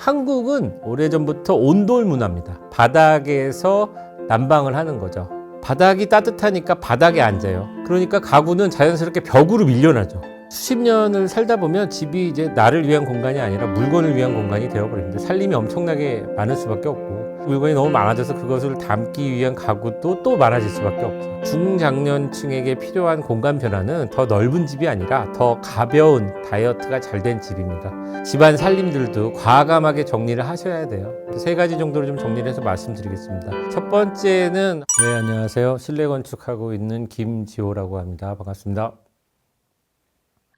한국은 오래전부터 온돌 문화입니다. 바닥에서 난방을 하는 거죠. 바닥이 따뜻하니까 바닥에 앉아요. 그러니까 가구는 자연스럽게 벽으로 밀려나죠. 수십 년을 살다 보면 집이 이제 나를 위한 공간이 아니라 물건을 위한 공간이 되어버립니다. 살림이 엄청나게 많을 수밖에 없고 물건이 너무 많아져서 그것을 담기 위한 가구도 또 많아질 수밖에 없죠. 중장년층에게 필요한 공간 변화는 더 넓은 집이 아니라 더 가벼운 다이어트가 잘 된 집입니다. 집안 살림들도 과감하게 정리를 하셔야 돼요. 세 가지 정도로 좀 정리를 해서 말씀드리겠습니다. 첫 번째는 안녕하세요. 실내 건축하고 있는 김지호라고 합니다. 반갑습니다.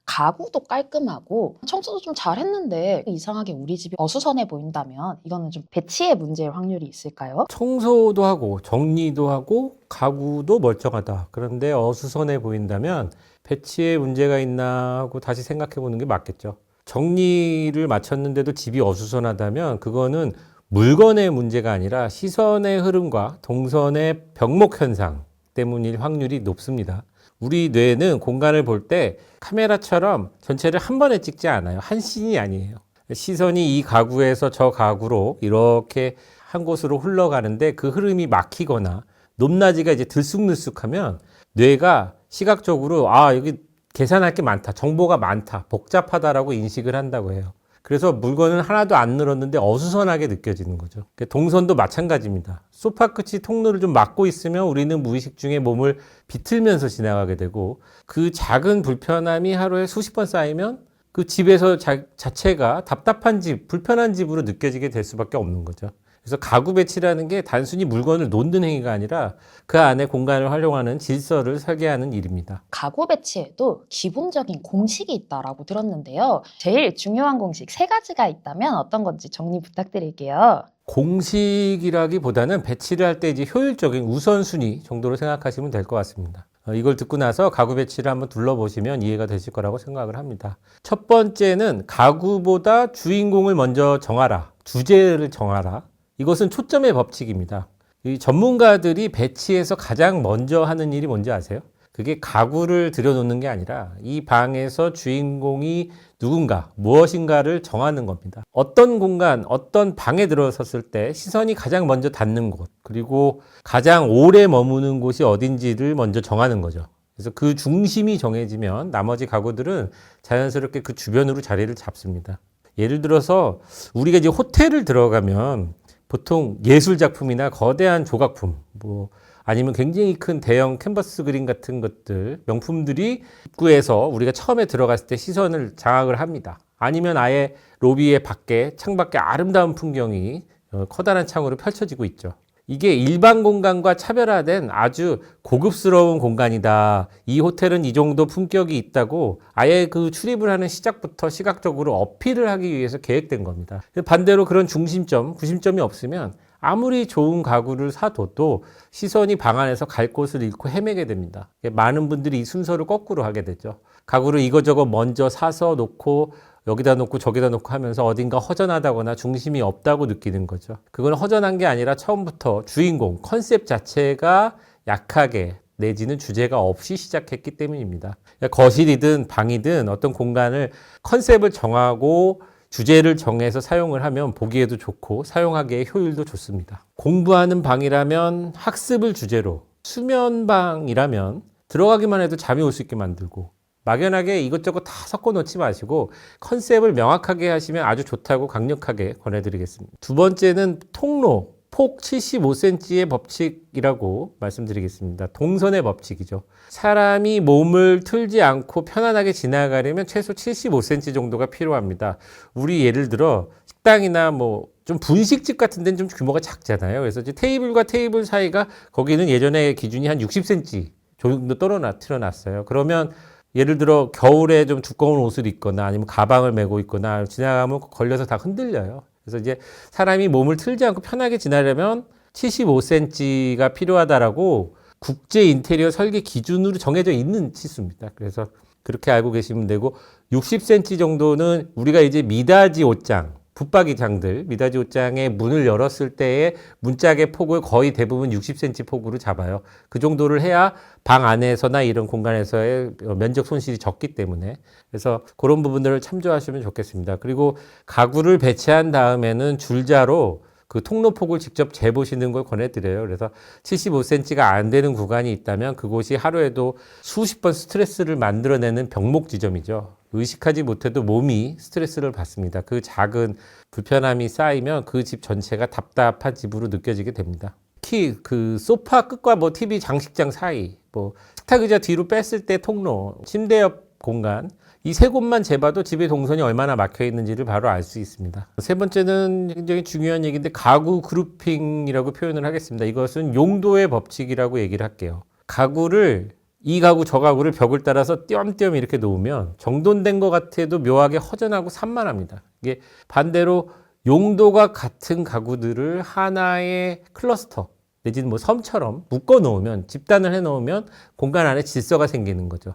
가구도 깔끔하고 청소도 좀 잘했는데 이상하게 우리 집이 어수선해 보인다면 이거는 좀 배치의 문제일 확률이 있을까요? 청소도 하고 정리도 하고 가구도 멀쩡하다. 그런데 어수선해 보인다면 배치에 문제가 있나 하고 다시 생각해 보는 게 맞겠죠. 정리를 마쳤는데도 집이 어수선하다면 그거는 물건의 문제가 아니라 시선의 흐름과 동선의 병목 현상 때문일 확률이 높습니다. 우리 뇌는 공간을 볼 때 카메라처럼 전체를 한 번에 찍지 않아요. 한 씬이 아니에요. 시선이 이 가구에서 저 가구로 이렇게 한 곳으로 흘러가는데 그 흐름이 막히거나 높낮이가 이제 들쑥날쑥하면 뇌가 시각적으로 여기 계산할 게 많다, 정보가 많다, 복잡하다라고 인식을 한다고 해요. 그래서 물건은 하나도 안 늘었는데 어수선하게 느껴지는 거죠. 동선도 마찬가지입니다. 소파 끝이 통로를 좀 막고 있으면 우리는 무의식 중에 몸을 비틀면서 지나가게 되고 그 작은 불편함이 하루에 수십 번 쌓이면 그 집에서 자체가 답답한 집, 불편한 집으로 느껴지게 될 수밖에 없는 거죠. 그래서 가구 배치라는 게 단순히 물건을 놓는 행위가 아니라 그 안에 공간을 활용하는 질서를 설계하는 일입니다. 가구 배치에도 기본적인 공식이 있다라고 들었는데요. 제일 중요한 공식 3가지가 있다면 어떤 건지 정리 부탁드릴게요. 공식이라기보다는 배치를 할 때 이제 효율적인 우선순위 정도로 생각하시면 될 것 같습니다. 이걸 듣고 나서 가구 배치를 한번 둘러보시면 이해가 되실 거라고 생각을 합니다. 첫 번째는 가구보다 주인공을 먼저 정하라. 주제를 정하라. 이것은 초점의 법칙입니다. 이 전문가들이 배치에서 가장 먼저 하는 일이 뭔지 아세요? 그게 가구를 들여놓는 게 아니라 이 방에서 주인공이 누군가, 무엇인가를 정하는 겁니다. 어떤 공간, 어떤 방에 들어섰을 때 시선이 가장 먼저 닿는 곳, 그리고 가장 오래 머무는 곳이 어딘지를 먼저 정하는 거죠. 그래서 그 중심이 정해지면 나머지 가구들은 자연스럽게 그 주변으로 자리를 잡습니다. 예를 들어서 우리가 이제 호텔을 들어가면 보통 예술작품이나 거대한 조각품, 아니면 굉장히 큰 대형 캔버스 그림 같은 것들, 명품들이 입구에서 우리가 처음에 들어갔을 때 시선을 장악을 합니다. 아니면 아예 로비의 밖에, 창밖에 아름다운 풍경이 커다란 창으로 펼쳐지고 있죠. 이게 일반 공간과 차별화된 아주 고급스러운 공간이다. 이 호텔은 이 정도 품격이 있다고 아예 그 출입을 하는 시작부터 시각적으로 어필을 하기 위해서 계획된 겁니다. 반대로 그런 중심점, 구심점이 없으면 아무리 좋은 가구를 사둬도 시선이 방 안에서 갈 곳을 잃고 헤매게 됩니다. 많은 분들이 이 순서를 거꾸로 하게 되죠. 가구를 이거저거 먼저 사서 놓고 여기다 놓고 저기다 놓고 하면서 어딘가 허전하다거나 중심이 없다고 느끼는 거죠. 그건 허전한 게 아니라 처음부터 주인공, 컨셉 자체가 약하게 내지는 주제가 없이 시작했기 때문입니다. 거실이든 방이든 어떤 공간을 컨셉을 정하고 주제를 정해서 사용을 하면 보기에도 좋고 사용하기에 효율도 좋습니다. 공부하는 방이라면 학습을 주제로, 수면방이라면 들어가기만 해도 잠이 올 수 있게 만들고 막연하게 이것저것 다 섞어 놓지 마시고 컨셉을 명확하게 하시면 아주 좋다고 강력하게 권해드리겠습니다. 두 번째는 통로, 폭 75cm의 법칙이라고 말씀드리겠습니다. 동선의 법칙이죠. 사람이 몸을 틀지 않고 편안하게 지나가려면 최소 75cm 정도가 필요합니다. 우리 예를 들어 식당이나 좀 분식집 같은 데는 좀 규모가 작잖아요. 그래서 이제 테이블과 테이블 사이가 거기는 예전에 기준이 한 60cm 정도 틀어놨어요. 그러면 예를 들어 겨울에 좀 두꺼운 옷을 입거나 아니면 가방을 메고 있거나 지나가면 걸려서 다 흔들려요. 그래서 이제 사람이 몸을 틀지 않고 편하게 지나려면 75cm가 필요하다라고 국제 인테리어 설계 기준으로 정해져 있는 치수입니다. 그래서 그렇게 알고 계시면 되고 60cm 정도는 우리가 이제 미닫이 옷장, 붙박이장들, 미닫이 옷장의 문을 열었을 때의 문짝의 폭을 거의 대부분 60cm 폭으로 잡아요. 그 정도를 해야 방 안에서나 이런 공간에서의 면적 손실이 적기 때문에. 그래서 그런 부분들을 참조하시면 좋겠습니다. 그리고 가구를 배치한 다음에는 줄자로 그 통로폭을 직접 재보시는 걸 권해드려요. 그래서 75cm가 안 되는 구간이 있다면 그곳이 하루에도 수십 번 스트레스를 만들어내는 병목 지점이죠. 의식하지 못해도 몸이 스트레스를 받습니다. 그 작은 불편함이 쌓이면 그 집 전체가 답답한 집으로 느껴지게 됩니다. 특히 그 소파 끝과 뭐 TV 장식장 사이, 뭐 식탁 의자 뒤로 뺐을 때 통로, 침대 옆 공간, 이 세 곳만 재봐도 집의 동선이 얼마나 막혀 있는지를 바로 알 수 있습니다. 세 번째는 굉장히 중요한 얘기인데 가구 그룹핑이라고 표현을 하겠습니다. 이것은 용도의 법칙이라고 얘기를 할게요. 가구를 이 가구 저 가구를 벽을 따라서 띄엄띄엄 이렇게 놓으면 정돈된 것 같아도 묘하게 허전하고 산만합니다. 이게 반대로 용도가 같은 가구들을 하나의 클러스터 내지는 뭐 섬처럼 묶어 놓으면, 집단을 해 놓으면 공간 안에 질서가 생기는 거죠.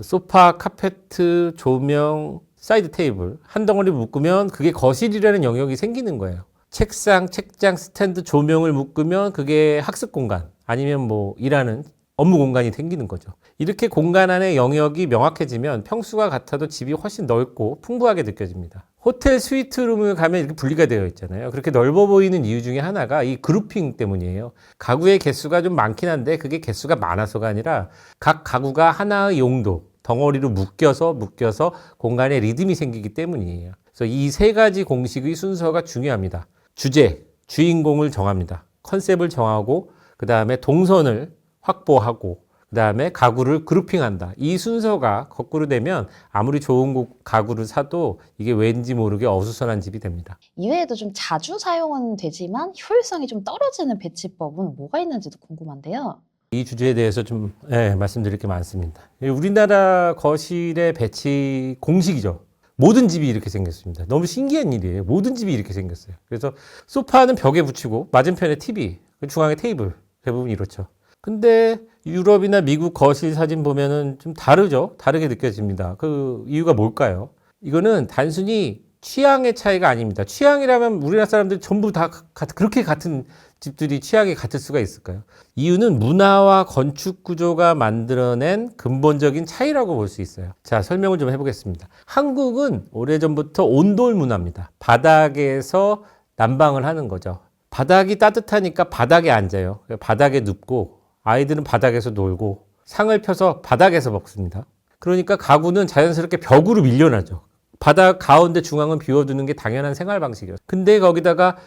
소파, 카페트, 조명, 사이드 테이블 한 덩어리 묶으면 그게 거실이라는 영역이 생기는 거예요. 책상, 책장, 스탠드, 조명을 묶으면 그게 학습 공간 아니면 뭐 일하는 업무 공간이 생기는 거죠. 이렇게 공간 안의 영역이 명확해지면 평수가 같아도 집이 훨씬 넓고 풍부하게 느껴집니다. 호텔 스위트룸을 가면 이렇게 분리가 되어 있잖아요. 그렇게 넓어 보이는 이유 중에 하나가 이 그룹핑 때문이에요. 가구의 개수가 좀 많긴 한데 그게 개수가 많아서가 아니라 각 가구가 하나의 용도, 덩어리로 묶여서 공간에 리듬이 생기기 때문이에요. 그래서 이 세 가지 공식의 순서가 중요합니다. 주제, 주인공을 정합니다. 컨셉을 정하고 그 다음에 동선을 확보하고 그 다음에 가구를 그룹핑한다. 이 순서가 거꾸로 되면 아무리 좋은 가구를 사도 이게 왠지 모르게 어수선한 집이 됩니다. 이외에도 좀 자주 사용은 되지만 효율성이 좀 떨어지는 배치법은 뭐가 있는지도 궁금한데요. 이 주제에 대해서 좀 말씀드릴 게 많습니다. 우리나라 거실의 배치 공식이죠. 모든 집이 이렇게 생겼습니다. 너무 신기한 일이에요. 모든 집이 이렇게 생겼어요. 그래서 소파는 벽에 붙이고 맞은편에 TV, 중앙에 테이블, 대부분 이렇죠. 근데 유럽이나 미국 거실 사진 보면은 좀 다르죠? 다르게 느껴집니다. 그 이유가 뭘까요? 이거는 단순히 취향의 차이가 아닙니다. 취향이라면 우리나라 사람들 전부 다 그렇게 같은 집들이 취향이 같을 수가 있을까요? 이유는 문화와 건축 구조가 만들어낸 근본적인 차이라고 볼 수 있어요. 자, 설명을 좀 해보겠습니다. 한국은 오래전부터 온돌 문화입니다. 바닥에서 난방을 하는 거죠. 바닥이 따뜻하니까 바닥에 앉아요. 바닥에 눕고 아이들은 바닥에서 놀고 상을 펴서 바닥에서 먹습니다. 그러니까 가구는 자연스럽게 벽으로 밀려나죠. 바닥 가운데 중앙은 비워두는 게 당연한 생활 방식이에요. 근데 거기다가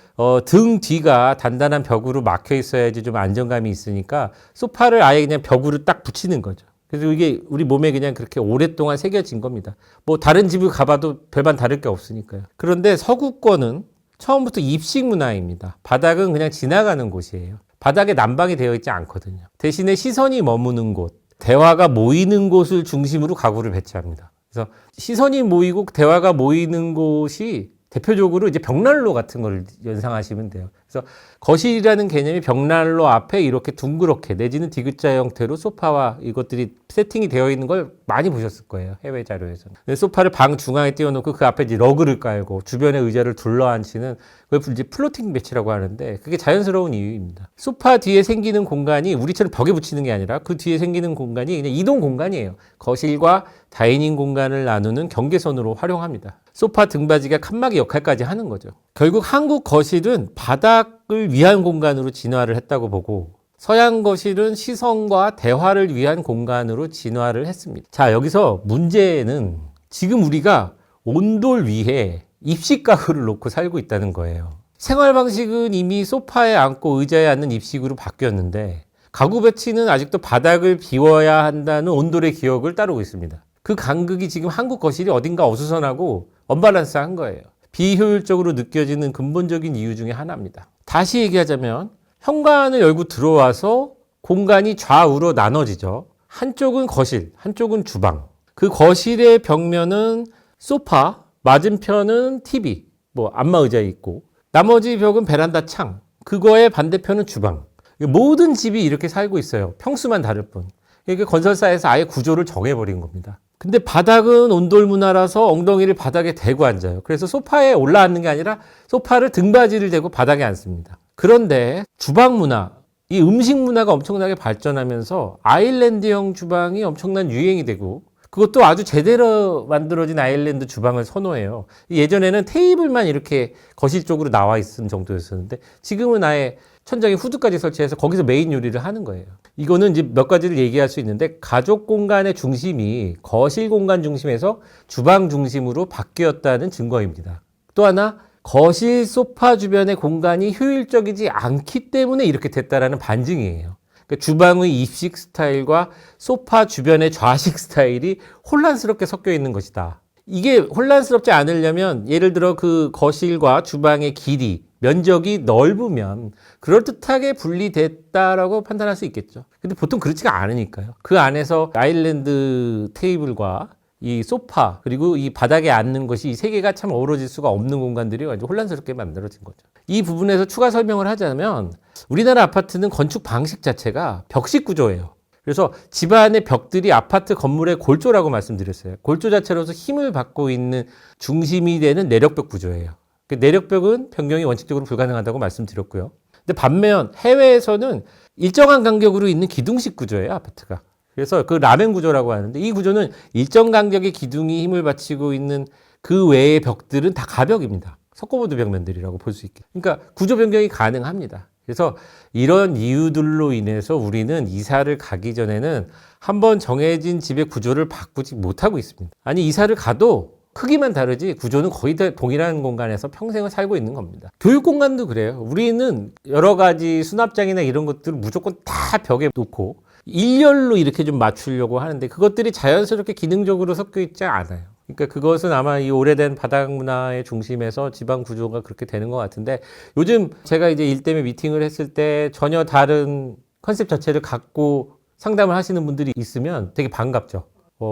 등 뒤가 단단한 벽으로 막혀 있어야지 좀 안정감이 있으니까 소파를 아예 그냥 벽으로 딱 붙이는 거죠. 그래서 이게 우리 몸에 그냥 그렇게 오랫동안 새겨진 겁니다. 뭐 다른 집을 가봐도 별반 다를 게 없으니까요. 그런데 서구권은 처음부터 입식 문화입니다. 바닥은 그냥 지나가는 곳이에요. 바닥에 난방이 되어 있지 않거든요. 대신에 시선이 머무는 곳, 대화가 모이는 곳을 중심으로 가구를 배치합니다. 그래서 시선이 모이고 대화가 모이는 곳이 대표적으로 이제 벽난로 같은 걸 연상하시면 돼요. 그래서 거실이라는 개념이 벽난로 앞에 이렇게 둥그렇게 내지는 디귿자 형태로 소파와 이것들이 세팅이 되어 있는 걸 많이 보셨을 거예요. 해외 자료에서는. 소파를 방 중앙에 띄워놓고 그 앞에 이제 러그를 깔고 주변에 의자를 둘러앉히는 그걸 이제 플로팅 배치라고 하는데 그게 자연스러운 이유입니다. 소파 뒤에 생기는 공간이 우리처럼 벽에 붙이는 게 아니라 그 뒤에 생기는 공간이 그냥 이동 공간이에요. 거실과 다이닝 공간을 나누는 경계선으로 활용합니다. 소파 등받이가 칸막이 역할까지 하는 거죠. 결국 한국 거실은 바닥을 위한 공간으로 진화를 했다고 보고 서양 거실은 시선과 대화를 위한 공간으로 진화를 했습니다. 자, 여기서 문제는 지금 우리가 온돌 위에 입식 가구를 놓고 살고 있다는 거예요. 생활 방식은 이미 소파에 앉고 의자에 앉는 입식으로 바뀌었는데 가구 배치는 아직도 바닥을 비워야 한다는 온돌의 기억을 따르고 있습니다. 그 간극이 지금 한국 거실이 어딘가 어수선하고 언밸런스한 거예요. 비효율적으로 느껴지는 근본적인 이유 중에 하나입니다. 다시 얘기하자면 현관을 열고 들어와서 공간이 좌우로 나눠지죠. 한쪽은 거실, 한쪽은 주방. 그 거실의 벽면은 소파, 맞은편은 TV, 뭐 안마의자 있고 나머지 벽은 베란다 창, 그거의 반대편은 주방. 모든 집이 이렇게 살고 있어요. 평수만 다를 뿐. 이게 건설사에서 아예 구조를 정해버린 겁니다. 근데 바닥은 온돌 문화라서 엉덩이를 바닥에 대고 앉아요. 그래서 소파에 올라앉는 게 아니라 소파를 등받이를 대고 바닥에 앉습니다. 그런데 주방 문화, 이 음식 문화가 엄청나게 발전하면서 아일랜드형 주방이 엄청난 유행이 되고 그것도 아주 제대로 만들어진 아일랜드 주방을 선호해요. 예전에는 테이블만 이렇게 거실 쪽으로 나와 있는 정도였었는데 지금은 아예 천장에 후드까지 설치해서 거기서 메인 요리를 하는 거예요. 이거는 이제 몇 가지를 얘기할 수 있는데 가족 공간의 중심이 거실 공간 중심에서 주방 중심으로 바뀌었다는 증거입니다. 또 하나 거실 소파 주변의 공간이 효율적이지 않기 때문에 이렇게 됐다라는 반증이에요. 그러니까 주방의 입식 스타일과 소파 주변의 좌식 스타일이 혼란스럽게 섞여 있는 것이다. 이게 혼란스럽지 않으려면 예를 들어 그 거실과 주방의 길이, 면적이 넓으면 그럴듯하게 분리됐다라고 판단할 수 있겠죠. 근데 보통 그렇지가 않으니까요. 그 안에서 아일랜드 테이블과 이 소파 그리고 이 바닥에 앉는 것이 이 세 개가 참 어우러질 수가 없는 공간들이 완전 혼란스럽게 만들어진 거죠. 이 부분에서 추가 설명을 하자면 우리나라 아파트는 건축 방식 자체가 벽식 구조예요. 그래서 집안의 벽들이 아파트 건물의 골조라고 말씀드렸어요. 골조 자체로서 힘을 받고 있는 중심이 되는 내력벽 구조예요. 그 내력벽은 변경이 원칙적으로 불가능하다고 말씀드렸고요. 근데 반면 해외에서는 일정한 간격으로 있는 기둥식 구조예요, 아파트가. 그래서 그 라멘 구조라고 하는데 이 구조는 일정 간격의 기둥이 힘을 받치고 있는 그 외의 벽들은 다 가벽입니다. 석고보드 벽면들이라고 볼 수 있게. 그러니까 구조 변경이 가능합니다. 그래서 이런 이유들로 인해서 우리는 이사를 가기 전에는 한번 정해진 집의 구조를 바꾸지 못하고 있습니다. 아니 이사를 가도 크기만 다르지 구조는 거의 다 동일한 공간에서 평생을 살고 있는 겁니다. 교육 공간도 그래요. 우리는 여러 가지 수납장이나 이런 것들을 무조건 다 벽에 놓고 일렬로 이렇게 좀 맞추려고 하는데 그것들이 자연스럽게 기능적으로 섞여 있지 않아요. 그러니까 그것은 아마 이 오래된 바닥 문화의 중심에서 지방 구조가 그렇게 되는 것 같은데 요즘 제가 이제 일 때문에 미팅을 했을 때 전혀 다른 컨셉 자체를 갖고 상담을 하시는 분들이 있으면 되게 반갑죠.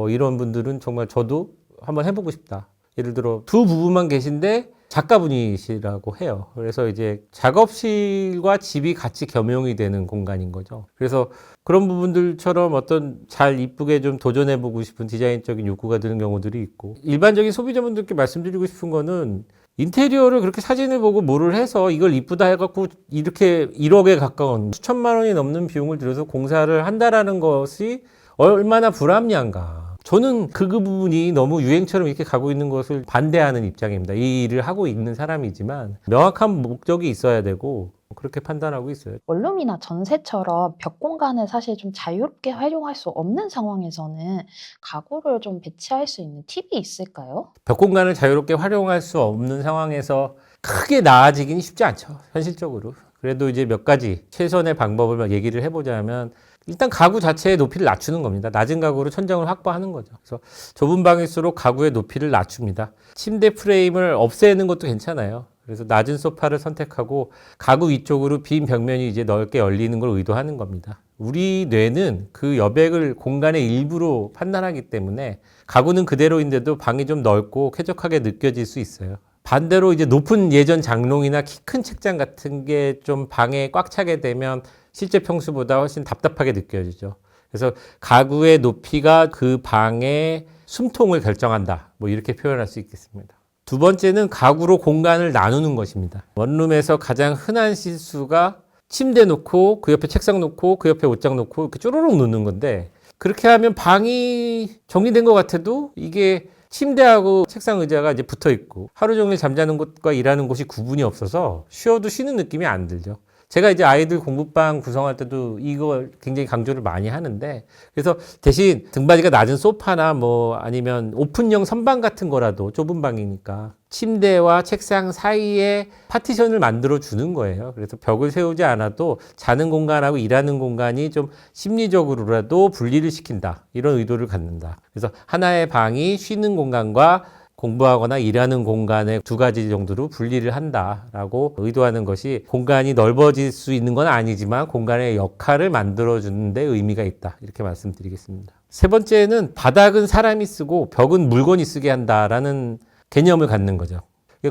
이런 분들은 정말 저도 한번 해보고 싶다. 예를 들어 두 부부만 계신데 작가분이시라고 해요. 그래서 이제 작업실과 집이 같이 겸용이 되는 공간인 거죠. 그래서 그런 부분들처럼 어떤 잘 이쁘게 좀 도전해보고 싶은 디자인적인 욕구가 드는 경우들이 있고 일반적인 소비자분들께 말씀드리고 싶은 거는 인테리어를 그렇게 사진을 보고 뭐를 해서 이걸 이쁘다 해갖고 이렇게 1억에 가까운 수천만 원이 넘는 비용을 들여서 공사를 한다라는 것이 얼마나 불합리한가. 저는 그 부분이 너무 유행처럼 이렇게 가고 있는 것을 반대하는 입장입니다. 이 일을 하고 있는 사람이지만 명확한 목적이 있어야 되고 그렇게 판단하고 있어요. 원룸이나 전세처럼 벽 공간을 사실 좀 자유롭게 활용할 수 없는 상황에서는 가구를 좀 배치할 수 있는 팁이 있을까요? 벽 공간을 자유롭게 활용할 수 없는 상황에서 크게 나아지긴 쉽지 않죠. 현실적으로. 그래도 이제 몇 가지 최선의 방법을 얘기를 해보자면 일단 가구 자체의 높이를 낮추는 겁니다. 낮은 가구로 천장을 확보하는 거죠. 그래서 좁은 방일수록 가구의 높이를 낮춥니다. 침대 프레임을 없애는 것도 괜찮아요. 그래서 낮은 소파를 선택하고 가구 위쪽으로 빈 벽면이 이제 넓게 열리는 걸 의도하는 겁니다. 우리 뇌는 그 여백을 공간의 일부로 판단하기 때문에 가구는 그대로인데도 방이 좀 넓고 쾌적하게 느껴질 수 있어요. 반대로 이제 높은 예전 장롱이나 키 큰 책장 같은 게 좀 방에 꽉 차게 되면 실제 평수보다 훨씬 답답하게 느껴지죠. 그래서 가구의 높이가 그 방의 숨통을 결정한다. 뭐 이렇게 표현할 수 있겠습니다. 두 번째는 가구로 공간을 나누는 것입니다. 원룸에서 가장 흔한 실수가 침대 놓고 그 옆에 책상 놓고 그 옆에 옷장 놓고 이렇게 쪼르륵 놓는 건데 그렇게 하면 방이 정리된 것 같아도 이게 침대하고 책상 의자가 이제 붙어 있고 하루 종일 잠자는 곳과 일하는 곳이 구분이 없어서 쉬어도 쉬는 느낌이 안 들죠. 제가 이제 아이들 공부방 구성할 때도 이걸 굉장히 강조를 많이 하는데 그래서 대신 등받이가 낮은 소파나 뭐 아니면 오픈형 선반 같은 거라도 좁은 방이니까 침대와 책상 사이에 파티션을 만들어 주는 거예요. 그래서 벽을 세우지 않아도 자는 공간하고 일하는 공간이 좀 심리적으로라도 분리를 시킨다. 이런 의도를 갖는다. 그래서 하나의 방이 쉬는 공간과 공부하거나 일하는 공간의 두 가지 정도로 분리를 한다라고 의도하는 것이 공간이 넓어질 수 있는 건 아니지만 공간의 역할을 만들어주는 데 의미가 있다. 이렇게 말씀드리겠습니다. 세 번째는 바닥은 사람이 쓰고 벽은 물건이 쓰게 한다라는 개념을 갖는 거죠.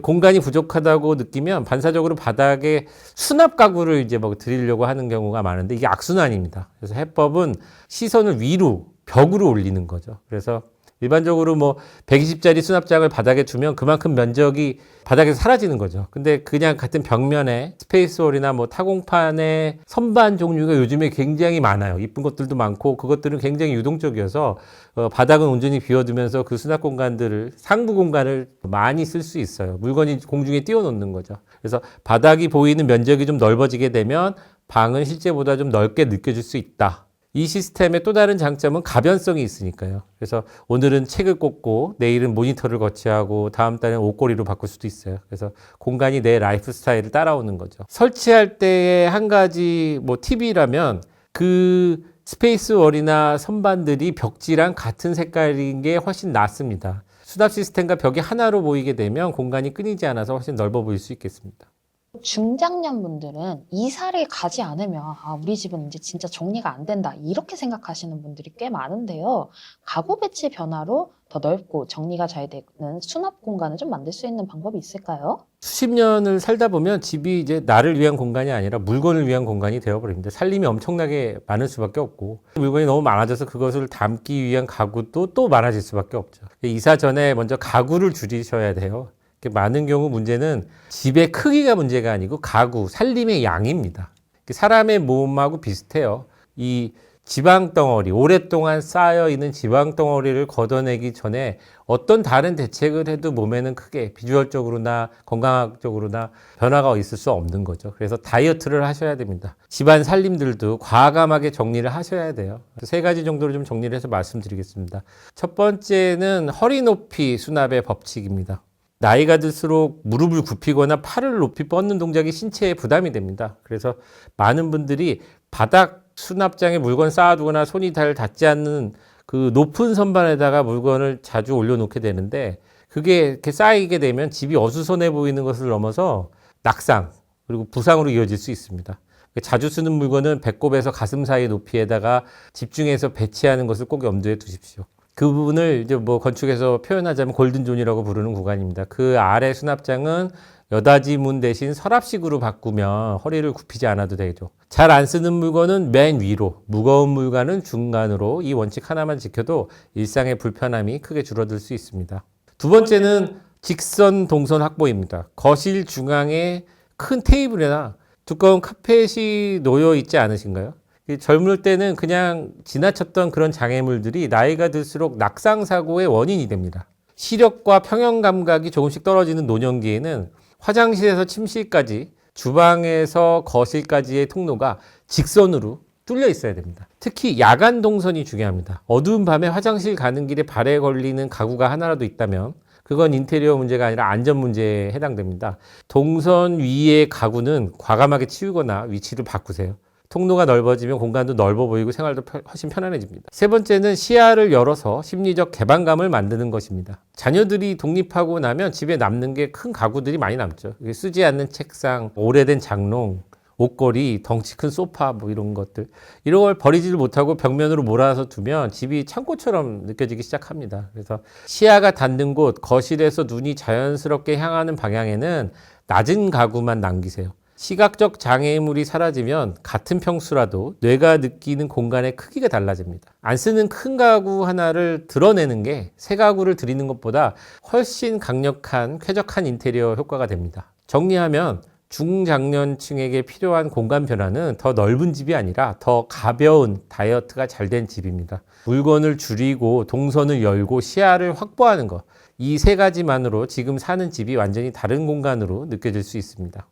공간이 부족하다고 느끼면 반사적으로 바닥에 수납 가구를 이제 뭐 드리려고 하는 경우가 많은데 이게 악순환입니다. 그래서 해법은 시선을 위로 벽으로 올리는 거죠. 그래서 일반적으로 뭐 120짜리 수납장을 바닥에 두면 그만큼 면적이 바닥에서 사라지는 거죠. 근데 그냥 같은 벽면에 스페이스홀이나 뭐 타공판의 선반 종류가 요즘에 굉장히 많아요. 이쁜 것들도 많고 그것들은 굉장히 유동적이어서 바닥은 온전히 비워두면서 그 수납 공간들을 상부 공간을 많이 쓸 수 있어요. 물건이 공중에 띄워놓는 거죠. 그래서 바닥이 보이는 면적이 좀 넓어지게 되면 방은 실제보다 좀 넓게 느껴질 수 있다. 이 시스템의 또 다른 장점은 가변성이 있으니까요. 그래서 오늘은 책을 꽂고 내일은 모니터를 거치하고 다음 달엔 옷걸이로 바꿀 수도 있어요. 그래서 공간이 내 라이프 스타일을 따라오는 거죠. 설치할 때의 한 가지 뭐 팁이라면 그 스페이스월이나 선반들이 벽지랑 같은 색깔인 게 훨씬 낫습니다. 수납 시스템과 벽이 하나로 보이게 되면 공간이 끊이지 않아서 훨씬 넓어 보일 수 있겠습니다. 중장년 분들은 이사를 가지 않으면 우리 집은 이제 진짜 정리가 안 된다 이렇게 생각하시는 분들이 꽤 많은데요. 가구 배치 변화로 더 넓고 정리가 잘 되는 수납 공간을 좀 만들 수 있는 방법이 있을까요? 수십 년을 살다 보면 집이 이제 나를 위한 공간이 아니라 물건을 위한 공간이 되어버립니다. 살림이 엄청나게 많을 수밖에 없고 물건이 너무 많아져서 그것을 담기 위한 가구도 또 많아질 수밖에 없죠. 이사 전에 먼저 가구를 줄이셔야 돼요. 많은 경우 문제는 집의 크기가 문제가 아니고 가구, 살림의 양입니다. 사람의 몸하고 비슷해요. 이 지방 덩어리, 오랫동안 쌓여 있는 지방 덩어리를 걷어내기 전에 어떤 다른 대책을 해도 몸에는 크게 비주얼적으로나 건강학적으로나 변화가 있을 수 없는 거죠. 그래서 다이어트를 하셔야 됩니다. 집안 살림들도 과감하게 정리를 하셔야 돼요. 세 가지 정도로 좀 정리를 해서 말씀드리겠습니다. 첫 번째는 허리 높이 수납의 법칙입니다. 나이가 들수록 무릎을 굽히거나 팔을 높이 뻗는 동작이 신체에 부담이 됩니다. 그래서 많은 분들이 바닥 수납장에 물건 쌓아두거나 손이 잘 닿지 않는 그 높은 선반에다가 물건을 자주 올려놓게 되는데 그게 이렇게 쌓이게 되면 집이 어수선해 보이는 것을 넘어서 낙상 그리고 부상으로 이어질 수 있습니다. 자주 쓰는 물건은 배꼽에서 가슴 사이 높이에다가 집중해서 배치하는 것을 꼭 염두에 두십시오. 그 부분을 이제 뭐 건축에서 표현하자면 골든존이라고 부르는 구간입니다. 그 아래 수납장은 여닫이 문 대신 서랍식으로 바꾸면 허리를 굽히지 않아도 되죠. 잘 안 쓰는 물건은 맨 위로, 무거운 물건은 중간으로 이 원칙 하나만 지켜도 일상의 불편함이 크게 줄어들 수 있습니다. 두 번째는 직선 동선 확보입니다. 거실 중앙에 큰 테이블이나 두꺼운 카펫이 놓여 있지 않으신가요? 젊을 때는 그냥 지나쳤던 그런 장애물들이 나이가 들수록 낙상사고의 원인이 됩니다. 시력과 평형 감각이 조금씩 떨어지는 노년기에는 화장실에서 침실까지 주방에서 거실까지의 통로가 직선으로 뚫려 있어야 됩니다. 특히 야간 동선이 중요합니다. 어두운 밤에 화장실 가는 길에 발에 걸리는 가구가 하나라도 있다면 그건 인테리어 문제가 아니라 안전 문제에 해당됩니다. 동선 위의 가구는 과감하게 치우거나 위치를 바꾸세요. 통로가 넓어지면 공간도 넓어 보이고 생활도 훨씬 편안해집니다. 세 번째는 시야를 열어서 심리적 개방감을 만드는 것입니다. 자녀들이 독립하고 나면 집에 남는 게 큰 가구들이 많이 남죠. 쓰지 않는 책상, 오래된 장롱, 옷걸이, 덩치 큰 소파 뭐 이런 것들. 이런 걸 버리지를 못하고 벽면으로 몰아서 두면 집이 창고처럼 느껴지기 시작합니다. 그래서 시야가 닿는 곳, 거실에서 눈이 자연스럽게 향하는 방향에는 낮은 가구만 남기세요. 시각적 장애물이 사라지면 같은 평수라도 뇌가 느끼는 공간의 크기가 달라집니다. 안 쓰는 큰 가구 하나를 드러내는 게 새 가구를 드리는 것보다 훨씬 강력한 쾌적한 인테리어 효과가 됩니다. 정리하면 중장년층에게 필요한 공간 변화는 더 넓은 집이 아니라 더 가벼운 다이어트가 잘 된 집입니다. 물건을 줄이고 동선을 열고 시야를 확보하는 것. 이 세 가지만으로 지금 사는 집이 완전히 다른 공간으로 느껴질 수 있습니다.